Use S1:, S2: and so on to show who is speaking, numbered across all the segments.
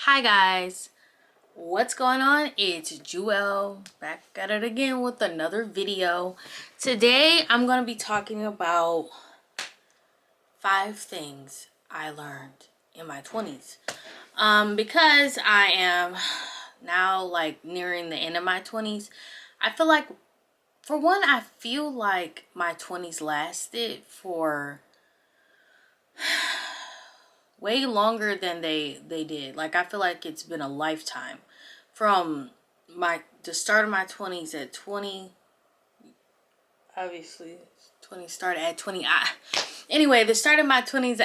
S1: Hi guys, what's going on? It's Jewel back at it again with another video. Today I'm going to be talking about 5 things I learned in my 20s. Because I am now like nearing the end of my 20s, I feel like, for one, I feel like my 20s lasted for way longer than they did. Like, I feel like it's been a lifetime from the start of my 20s at 20. Obviously 20 started at 20. Anyway, the start of my 20s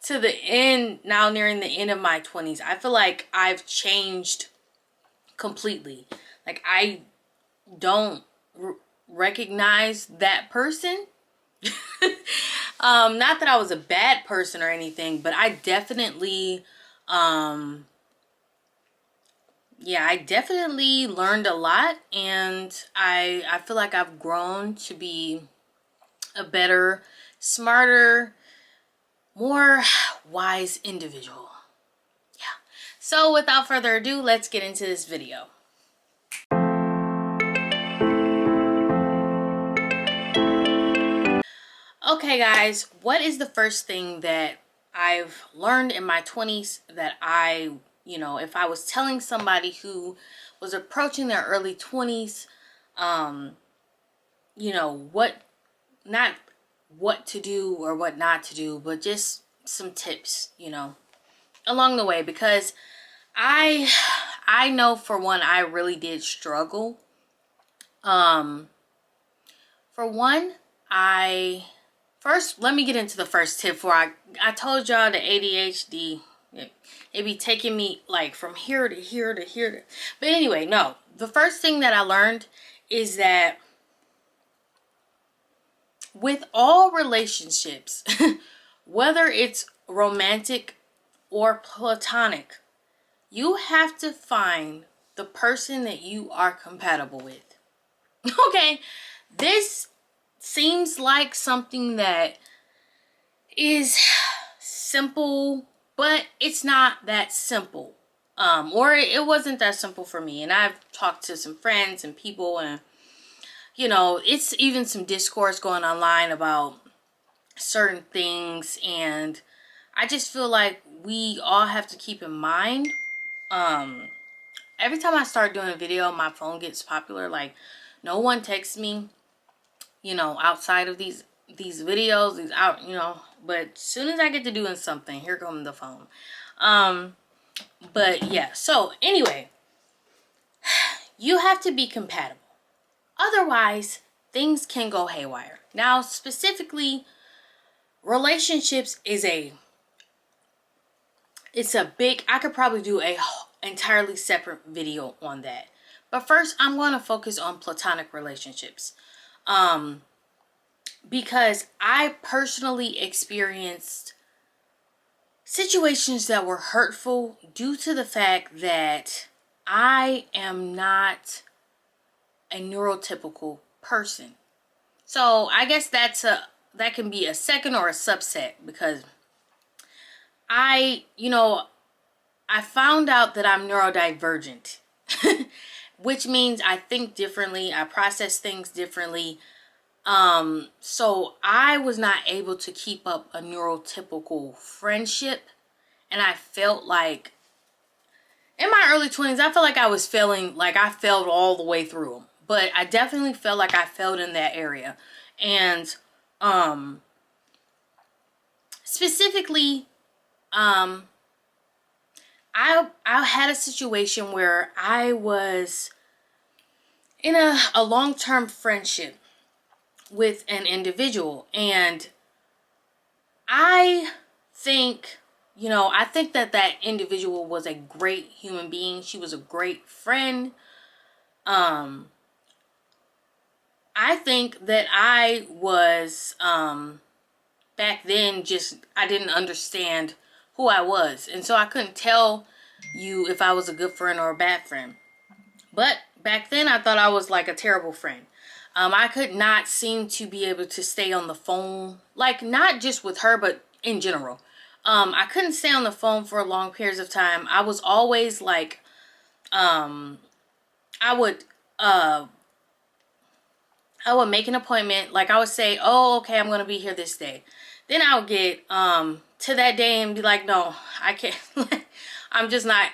S1: to the end, now nearing the end of my 20s, I feel like I've changed completely. Like, I don't recognize that person. Not that I was a bad person or anything, but I definitely I definitely learned a lot, and I feel like I've grown to be a better, smarter, more wise individual. Yeah. So without further ado, let's get into this video. Okay guys, what is the first thing that I've learned in my 20s that if I was telling somebody who was approaching their early 20s, not what to do or what not to do, but just some tips, along the way, because I know, for one, I really did struggle. For one, First, let me get into the first tip. I told y'all the ADHD, it be taking me like from here to here to here. But anyway, no. The first thing that I learned is that with all relationships, whether it's romantic or platonic, you have to find the person that you are compatible with. Okay, this seems like something that is simple, but it's not that simple. Or it wasn't that simple for me. And I've talked to some friends and people, and it's even some discourse going online about certain things, and I just feel like we all have to keep in mind, every time I start doing a video, my phone gets popular. Like, no one texts me, outside of these videos, but as soon as I get to doing something, here comes the phone. But yeah, so anyway, you have to be compatible. Otherwise, things can go haywire. Now, specifically, relationships it's a big, I could probably do a entirely separate video on that. But first, I'm going to focus on platonic relationships. Because I personally experienced situations that were hurtful due to the fact that I am not a neurotypical person. So I guess that can be a second or a subset, because I found out that I'm neurodivergent, which means I think differently, I process things differently. So I was not able to keep up a neurotypical friendship, and I felt like in my early 20s, I felt like I was failing, like I failed all the way through them. But I definitely felt like I failed in that area. And specifically, I had a situation where I was in a long-term friendship with an individual, and I think that individual was a great human being. She was a great friend. I think that I was back then, I didn't understand who I was, and so I couldn't tell you if I was a good friend or a bad friend. But back then, I thought I was like a terrible friend. I could not seem to be able to stay on the phone, like not just with her, but in general. I couldn't stay on the phone for long periods of time. I was always like, I would make an appointment. Like I would say, oh, okay, I'm going to be here this day. Then I would get to that day and be like, no, I can't. I'm just not,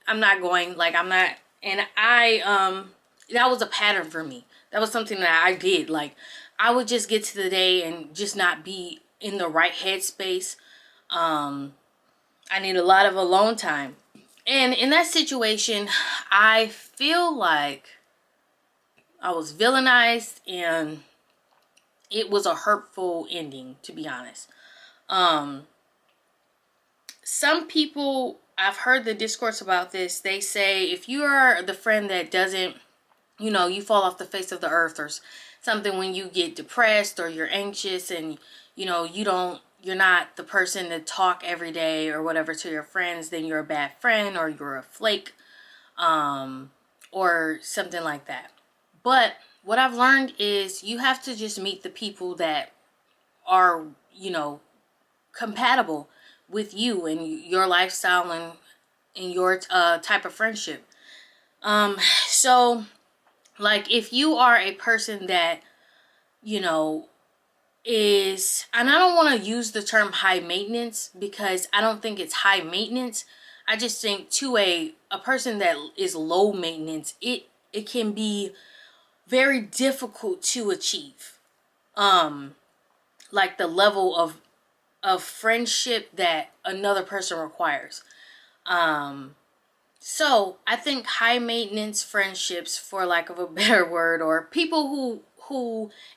S1: I'm not going. Like I'm not. And that was a pattern for me. That was something that I did. Like I would just get to the day and just not be in the right headspace. I need a lot of alone time. And in that situation, I feel like I was villainized and it was a hurtful ending, to be honest. Some people, I've heard the discourse about this. They say if you are the friend that doesn't, you fall off the face of the earth or something when you get depressed or you're anxious and, you're not the person to talk every day or whatever to your friends, then you're a bad friend or you're a flake, or something like that. But what I've learned is you have to just meet the people that are, compatible with you and your lifestyle and your type of friendship. So like if you are a person that, is, and I don't want to use the term high maintenance because I don't think it's high maintenance. I just think to a person that is low maintenance, it can be very difficult to achieve. Like the level of friendship that another person requires. So I think high maintenance friendships, for lack of a better word, or people who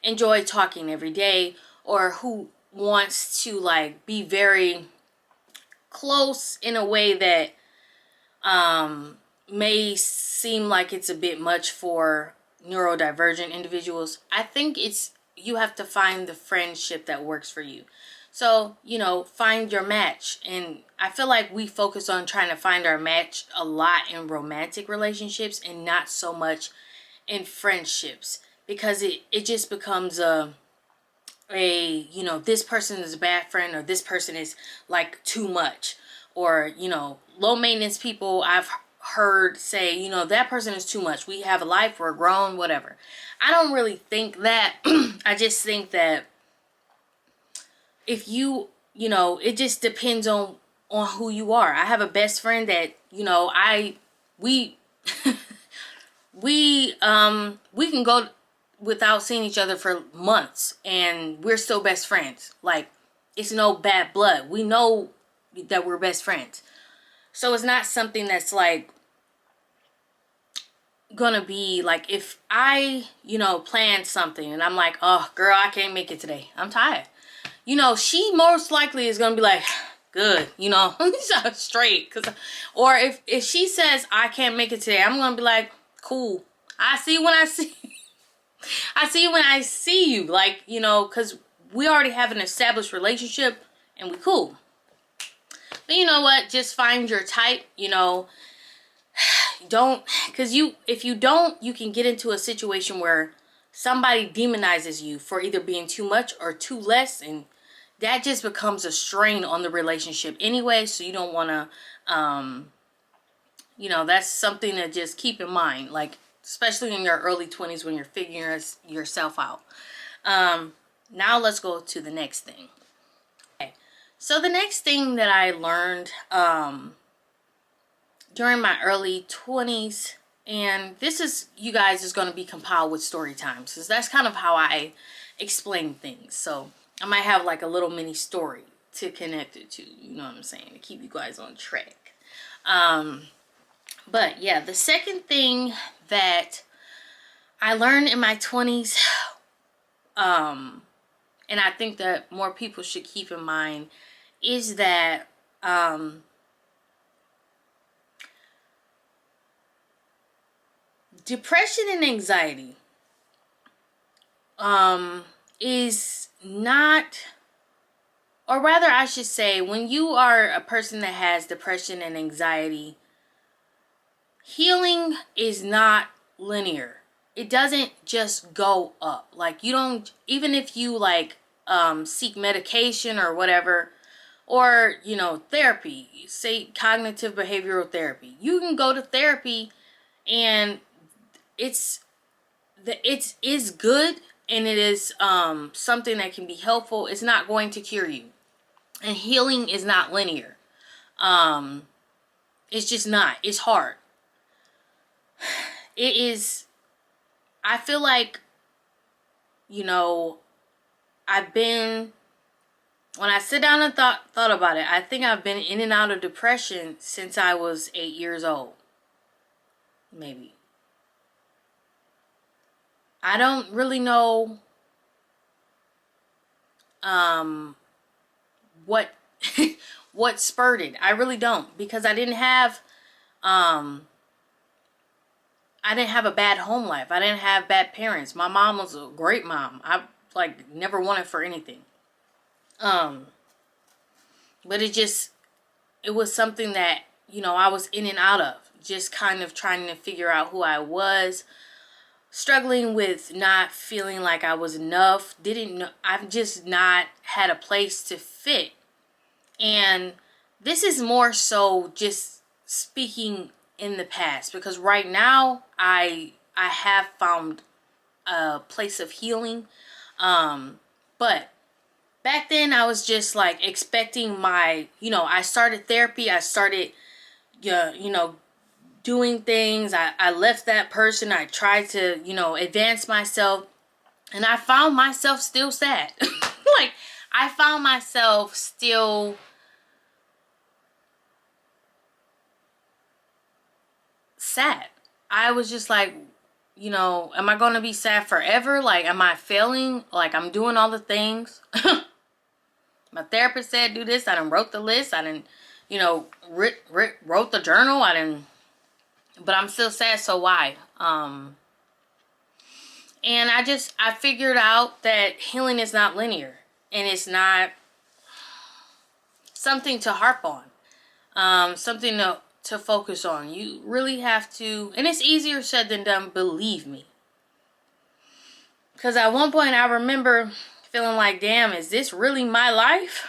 S1: enjoy talking every day or who wants to like be very close in a way that may seem like it's a bit much for neurodivergent individuals. I think you have to find the friendship that works for you. So, find your match. And I feel like we focus on trying to find our match a lot in romantic relationships and not so much in friendships, because it just becomes this person is a bad friend or this person is like too much, or, low maintenance people I've heard say, that person is too much. We have a life, we're grown, whatever. I don't really think that. I just think that if it just depends on who you are. I have a best friend that, we we can go without seeing each other for months and we're still best friends. Like it's no bad blood. We know that we're best friends. So it's not something that's like gonna be like if I, planned something and I'm like, oh girl, I can't make it today. I'm tired. She most likely is gonna be like, good, straight. Or if she says I can't make it today, I'm gonna be like, cool. I see you when I see I see you when I see you. Like, because we already have an established relationship and we cool. But you know what? Just find your type, don't, because if you don't, you can get into a situation where somebody demonizes you for either being too much or too less, and that just becomes a strain on the relationship anyway. So you don't want to, that's something to just keep in mind, like especially in your early 20s when you're figuring yourself out. Now let's go to the next thing. Okay. So the next thing that I learned during my early 20s, and this is, you guys, is going to be compiled with story times, because that's kind of how I explain things. So I might have like a little mini story to connect it to, you know what I'm saying, to keep you guys on track. But yeah, the second thing that I learned in my 20s, and I think that more people should keep in mind, is that depression and anxiety is not, or rather I should say, when you are a person that has depression and anxiety, healing is not linear. It doesn't just go up. Like you don't, even if you like seek medication or whatever, Or, therapy, say cognitive behavioral therapy. You can go to therapy and it is good, and it is something that can be helpful. It's not going to cure you. And healing is not linear. It's just not. It's hard. It is, I feel like, I've been, when I sit down and thought about it, I think I've been in and out of depression since I was 8 years old. Maybe. I don't really know what what spurred it. I really don't, because I didn't have a bad home life. I didn't have bad parents. My mom was a great mom. I never wanted for anything. But it was something that, I was in and out of, just kind of trying to figure out who I was, struggling with not feeling like I was enough. I've just not had a place to fit. And this is more so just speaking in the past, because right now I have found a place of healing. But back then I was just expecting I started therapy. I started, doing things. I left that person. I tried to, advance myself, and I found myself still sad. I found myself still sad. I was just am I going to be sad forever? Am I failing? I'm doing all the things. My therapist said do this. I done wrote the list. I done, wrote the journal. But I'm still sad, so why? And I figured out that healing is not linear. And it's not something to harp on. Something to focus on. You really have to, and it's easier said than done, believe me. Because at one point I remember feeling like, damn, is this really my life?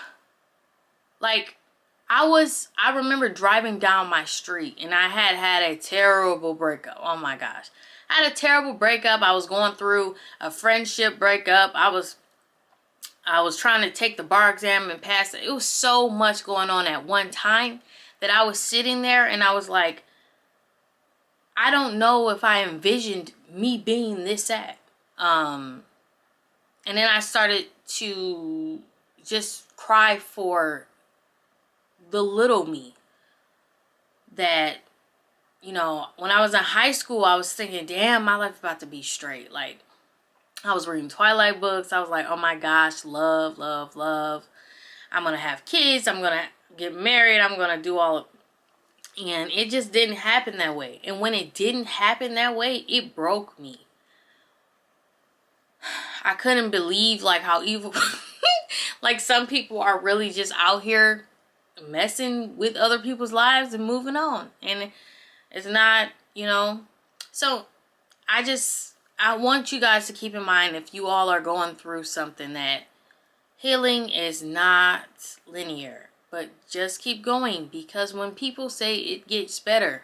S1: I remember driving down my street, and I had a terrible breakup. Oh my gosh. I had a terrible breakup. I was going through a friendship breakup. I was trying to take the bar exam and pass it. It was so much going on at one time that I was sitting there and I was like, I don't know if I envisioned me being this sad. And then I started to just cry for the little me that, when I was in high school, I was thinking, damn, my life's about to be straight. I was reading Twilight books. I was like, oh my gosh, love, love, love. I'm going to have kids. I'm going to get married. I'm going to do all of it. And it just didn't happen that way. And when it didn't happen that way, it broke me. I couldn't believe how evil, some people are really just out here messing with other people's lives and moving on. And it's not, so I want you guys to keep in mind, if you all are going through something, that healing is not linear, but just keep going, because when people say it gets better,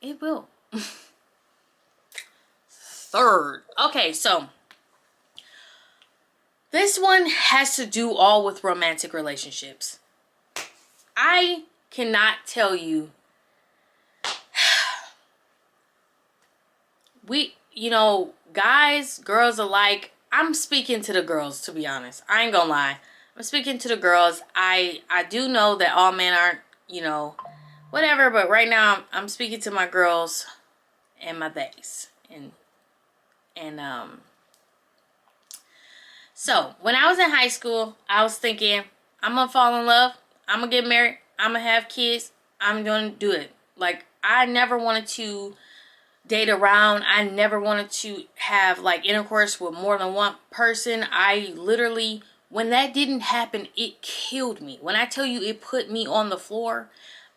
S1: it will. Third. Okay, so this one has to do all with romantic relationships. I cannot tell you, guys, girls alike, I'm speaking to the girls, to be honest. I ain't gonna lie. I'm speaking to the girls. I do know that all men aren't, whatever, but right now I'm speaking to my girls and my baes. So when I was in high school, I was thinking, I'm gonna fall in love, I'm gonna get married, I'm gonna have kids, I'm gonna do it. I never wanted to date around. I never wanted to have intercourse with more than one person. I literally, when that didn't happen, it killed me. When I tell you it put me on the floor,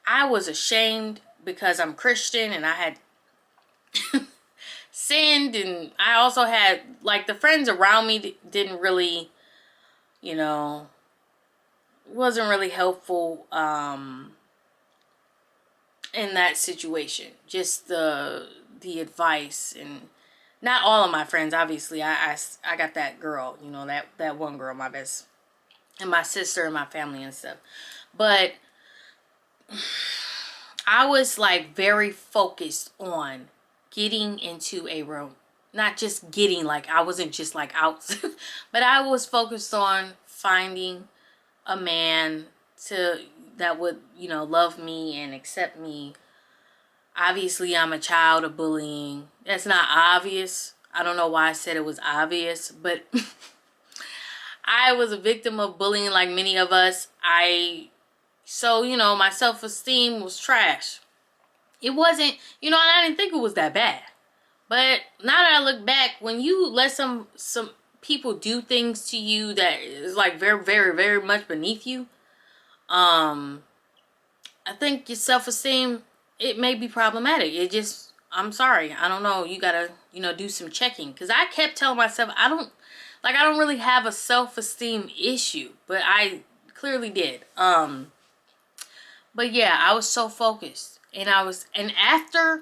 S1: I was ashamed, because I'm Christian and I had sinned, and I also had the friends around me didn't really, wasn't really helpful in that situation. Just the advice, and not all of my friends, obviously. I got that girl, you know, that one girl, my best, and my sister and my family and stuff. But I was like very focused on getting into a room. Not just getting, like I wasn't just like out, but I was focused on finding a man that would, you know, love me and accept me. Obviously, I'm a child of bullying. That's not obvious. I don't know why I said it was obvious, but I was a victim of bullying like many of us. So, you know, my self-esteem was trash. It wasn't, you know, and I didn't think it was that bad. But now that I look back, when you let some people do things to you that is like very, very, very much beneath you, I think your self-esteem, it may be problematic. It just, I'm sorry, I don't know. You gotta, you know, do some checking. Because I kept telling myself, I don't really have a self-esteem issue. But I clearly did. But yeah, I was so focused. And after,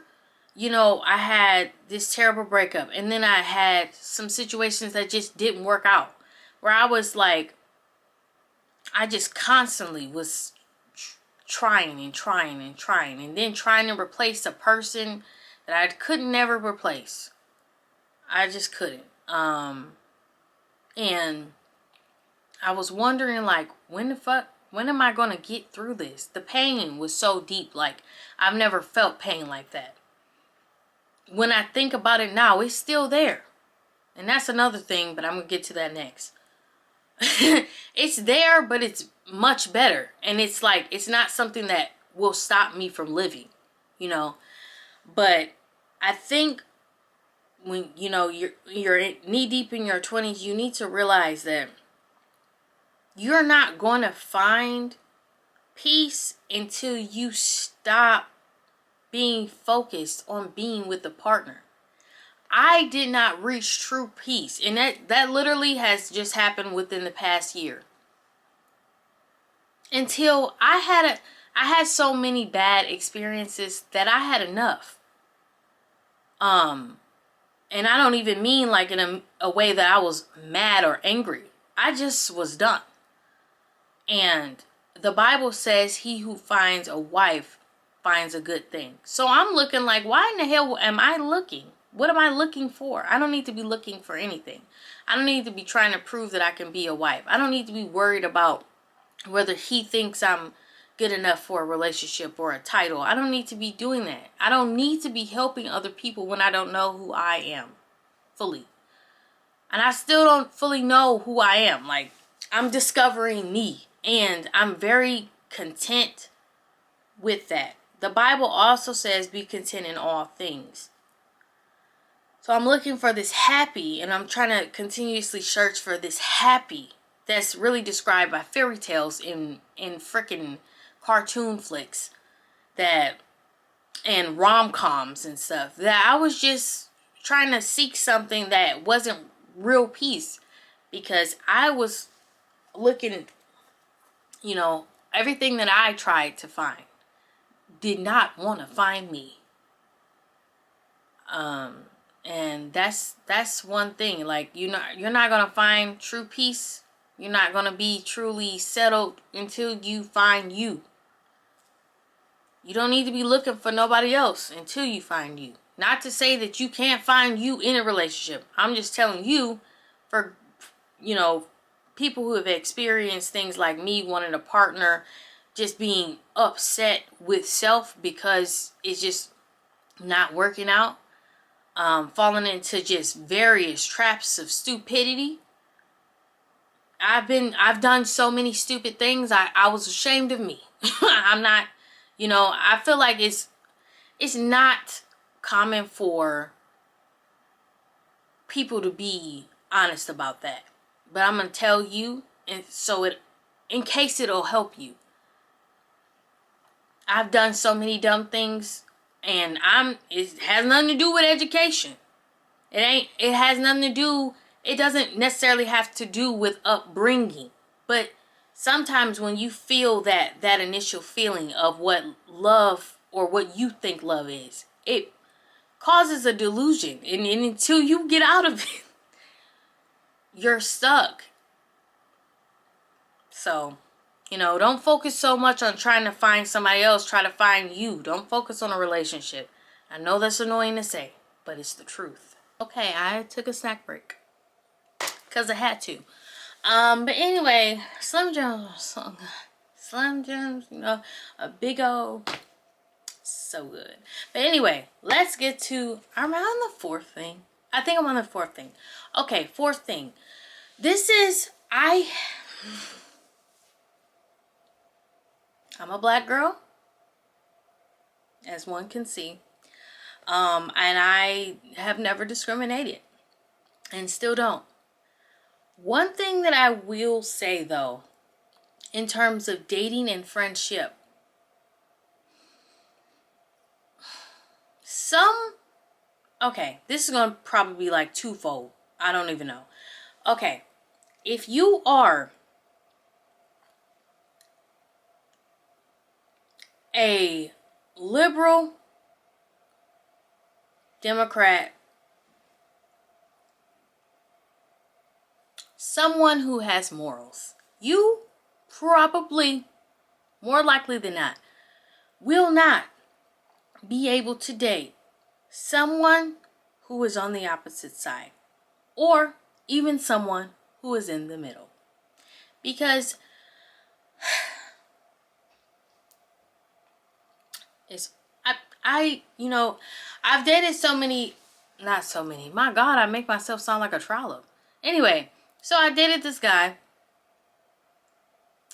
S1: you know, I had this terrible breakup. And then I had some situations that just didn't work out. Where I was like, I just constantly was trying and trying and trying. And then trying to replace a person that I could never replace. I just couldn't. And I was wondering, like, when am I going to get through this? The pain was so deep. Like, I've never felt pain like that. When I think about it now, it's still there. And that's another thing, but I'm going to get to that next. It's there, but it's much better. And it's like, it's not something that will stop me from living, you know. But I think when, you know, you're knee deep in your 20s, you need to realize that you're not going to find peace until you stop being focused on being with a partner. I did not reach true peace. And that literally has just happened within the past year. Until I had so many bad experiences that I had enough. And I don't even mean like in a way that I was mad or angry. I just was done. And the Bible says he who finds a wife finds a good thing. So I'm looking like, why in the hell am I looking? What am I looking for? I don't need to be looking for anything. I don't need to be trying to prove that I can be a wife. I don't need to be worried about whether he thinks I'm good enough for a relationship or a title. I don't need to be doing that. I don't need to be helping other people when I don't know who I am fully. And I still don't fully know who I am. Like, I'm discovering me. And I'm very content with that. The Bible also says be content in all things. So I'm looking for this happy, and I'm trying to continuously search for this happy that's really described by fairy tales in freaking cartoon flicks and rom-coms and stuff. That I was just trying to seek something that wasn't real peace, because I was looking, you know, everything that I tried to find did not want to find me. And that's one thing. Like, you're not gonna find true peace. You're not gonna be truly settled until you find you. You don't need to be looking for nobody else until you find you. Not to say that you can't find you in a relationship. I'm just telling you, for, you know, people who have experienced things like me wanting a partner, just being upset with self because it's just not working out, falling into just various traps of stupidity. I've done so many stupid things. I was ashamed of me. I'm not, you know, I feel like it's not common for people to be honest about that. But I'm going to tell you, and so in case it'll help you. I've done so many dumb things, and it has nothing to do with education. It has nothing to do, it doesn't necessarily have to do with upbringing. But sometimes when you feel that initial feeling of what love or what you think love is, it causes a delusion. And until you get out of it, you're stuck. So, don't focus so much on trying to find somebody else. Try to find you. Don't focus on a relationship. I know that's annoying to say, but it's the truth. Okay, I took a snack break because I had to. But anyway, Slim Jims, a big old, so good. But anyway, let's get to, am I on the fourth thing? I think I'm on the fourth thing. Okay, fourth thing. This is, I'm a black girl, as one can see. And I have never discriminated and still don't. One thing that I will say though, in terms of dating and friendship, okay, this is going to probably be like twofold. I don't even know. Okay, if you are a liberal Democrat, someone who has morals, you probably, more likely than not, will not be able to date someone who is on the opposite side, or even someone who is in the middle. Because I've dated not so many. My God, I make myself sound like a trollop. Anyway, so I dated this guy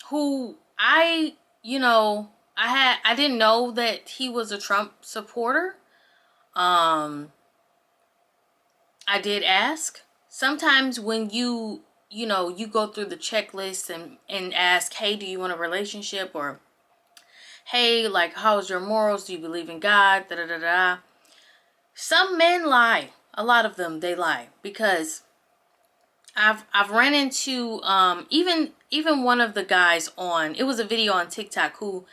S1: who I didn't know that he was a Trump supporter. I did ask. Sometimes when you go through the checklist and ask, hey, do you want a relationship? Or, hey, like, how's your morals? Do you believe in God? Da da da da. Some men lie. A lot of them, they lie. Because I've ran into even one of the guys it was a video on TikTok who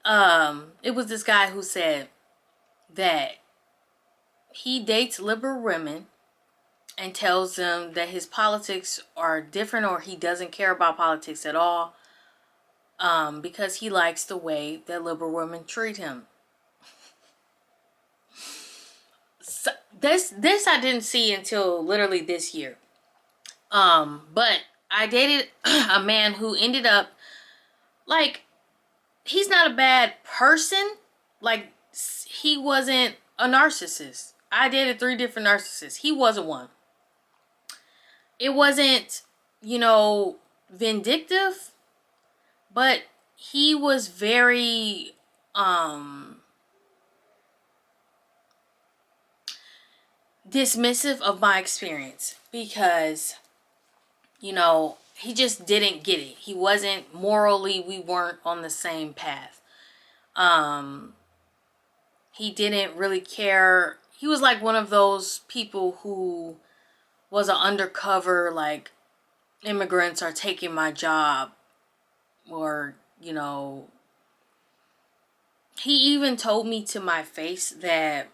S1: it was this guy who said that he dates liberal women and tells them that his politics are different, or he doesn't care about politics at all, because he likes the way that liberal women treat him. So this I didn't see until literally this year. But I dated a man who ended up, like, he's not a bad person. Like, he wasn't a narcissist. I dated 3 different narcissists. He wasn't one. It wasn't, vindictive, but he was very, dismissive of my experience because, he just didn't get it. He wasn't morally, we weren't on the same path. He didn't really care. He was like one of those people who was an undercover, like, immigrants are taking my job. Or, he even told me to my face that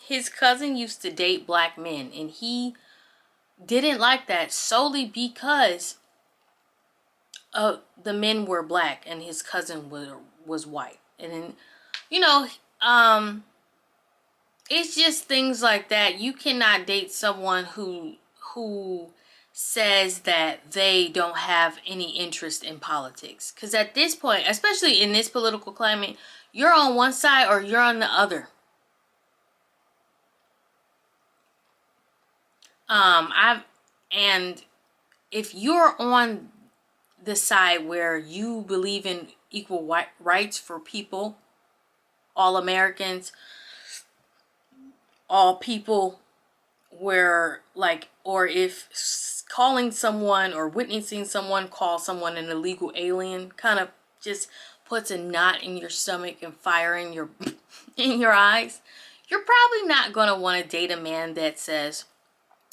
S1: his cousin used to date black men, and he didn't like that solely because the men were black and his cousin was white. And then, it's just things like that. You cannot date someone who says that they don't have any interest in politics. Because at this point, especially in this political climate, you're on one side or you're on the other. And if you're on the side where you believe in equal rights for people, all Americans, all people, where, like, or if calling someone or witnessing someone call someone an illegal alien kind of just puts a knot in your stomach and fire in your in your eyes, you're probably not going to want to date a man that says,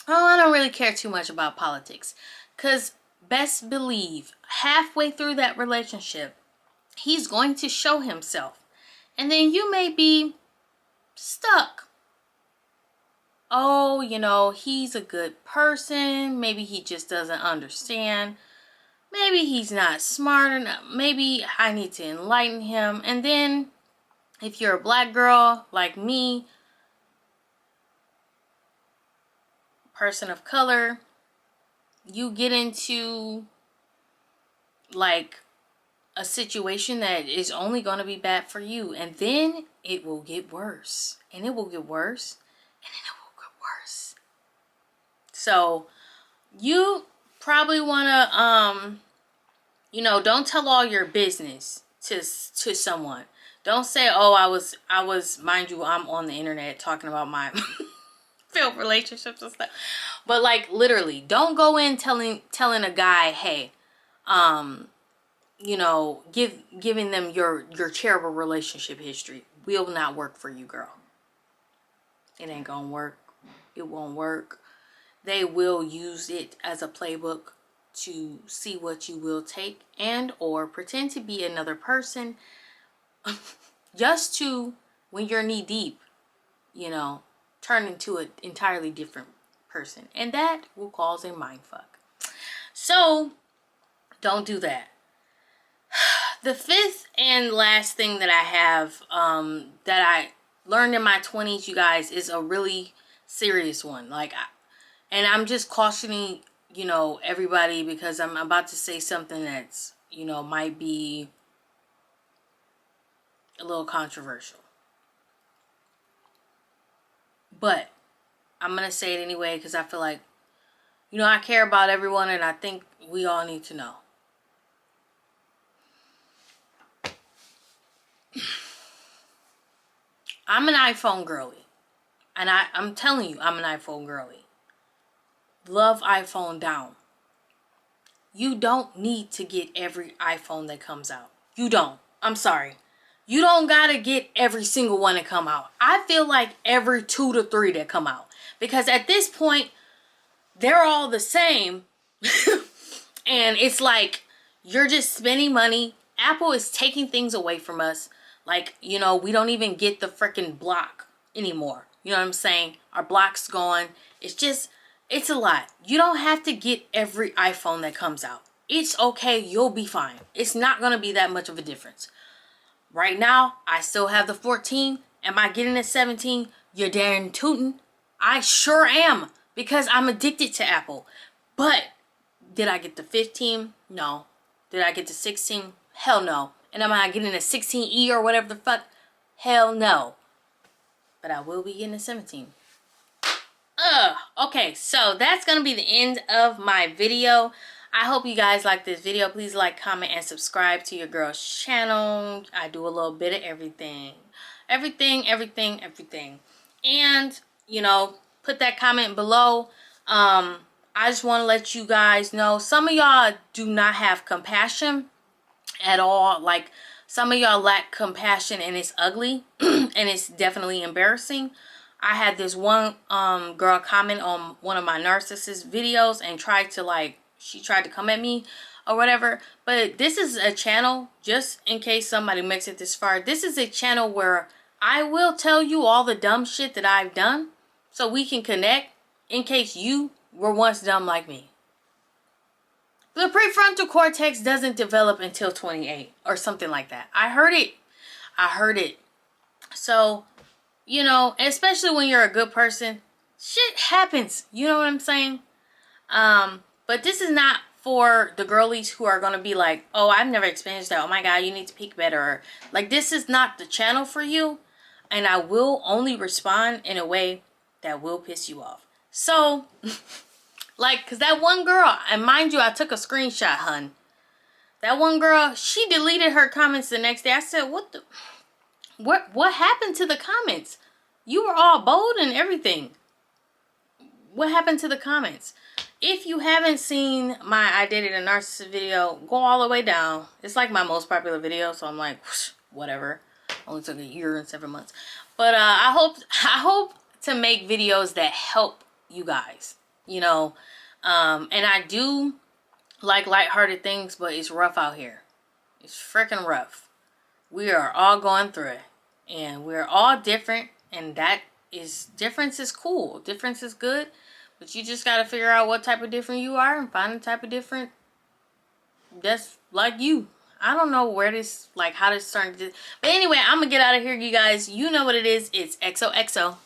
S1: oh, I don't really care too much about politics. Because best believe halfway through that relationship, he's going to show himself. And then you may be stuck. Oh, you know, he's a good person. Maybe he just doesn't understand. Maybe he's not smart enough. Maybe I need to enlighten him. And then if you're a black girl like me, person of color, you get into like a situation that is only going to be bad for you, and then it will get worse, and it will get worse, and then it will get worse. So you probably want to you know, don't tell all your business to someone. Don't say, oh, I was mind you, I'm on the internet talking about my failed relationships and stuff. But like literally, don't go in telling a guy, hey, you know, giving them your terrible relationship history will not work for you, girl. It ain't gonna work. It won't work. They will use it as a playbook to see what you will take and or pretend to be another person just to, when you're knee deep, you know, turn into an entirely different person, and that will cause a mind fuck. So don't do that. The fifth and last thing that I have that I learned in my 20s, you guys, is a really serious one. Like, and I'm just cautioning, you know, everybody, because I'm about to say something that's, you know, might be a little controversial. But I'm going to say it anyway because I feel like, you know, I care about everyone and I think we all need to know. I'm an iPhone girly. And I'm telling you, I'm an iPhone girly. Love iPhone down. You don't need to get every iPhone that comes out. You don't. I'm sorry. You don't gotta get every single one that come out. I feel like every 2 to 3 that come out. Because at this point, they're all the same. And it's like, you're just spending money. Apple is taking things away from us. Like, you know, we don't even get the freaking block anymore. You know what I'm saying? Our block's gone. It's just, it's a lot. You don't have to get every iPhone that comes out. It's okay. You'll be fine. It's not going to be that much of a difference. Right now, I still have the 14. Am I getting a 17? You're darn tootin'. I sure am, because I'm addicted to Apple. But did I get the 15? No. Did I get the 16? Hell no. And am I getting a 16E or whatever the fuck? Hell no. But I will be getting a 17. Okay, so that's going to be the end of my video. I hope you guys like this video. Please like, comment, and subscribe to your girl's channel. I do a little bit of everything. Everything. And, you know, put that comment below. I just want to let you guys know, some of y'all do not have compassion at all. Like, some of y'all lack compassion and it's ugly and it's definitely embarrassing. I had this one girl comment on one of my narcissist videos and she tried to come at me or whatever. But this is a channel, just in case somebody makes it this far, this is a channel where I will tell you all the dumb shit that I've done so we can connect in case you were once dumb like me. The prefrontal cortex doesn't develop until 28 or something like that. I heard it. So, you know, especially when you're a good person, shit happens. You know what I'm saying? But this is not for the girlies who are going to be like, oh, I've never experienced that. Oh my God, you need to pick better. Like, this is not the channel for you. And I will only respond in a way that will piss you off. So, like, because that one girl, and mind you, I took a screenshot, hun. That one girl, she deleted her comments the next day. I said, what happened to the comments? You were all bold and everything. What happened to the comments? If you haven't seen my I Dated a Narcissist video, go all the way down. It's like my most popular video, so I'm like, whoosh, whatever. Only took a year and 7 months. But I hope to make videos that help you guys, you know. And I do like lighthearted things, but it's rough out here. It's freaking rough. We are all going through it. And we're all different. And that is, difference is cool. Difference is good. But you just got to figure out what type of different you are and find the type of different that's like you. I don't know where this, like how this started. But anyway, I'm going to get out of here, you guys. You know what it is. It's XOXO.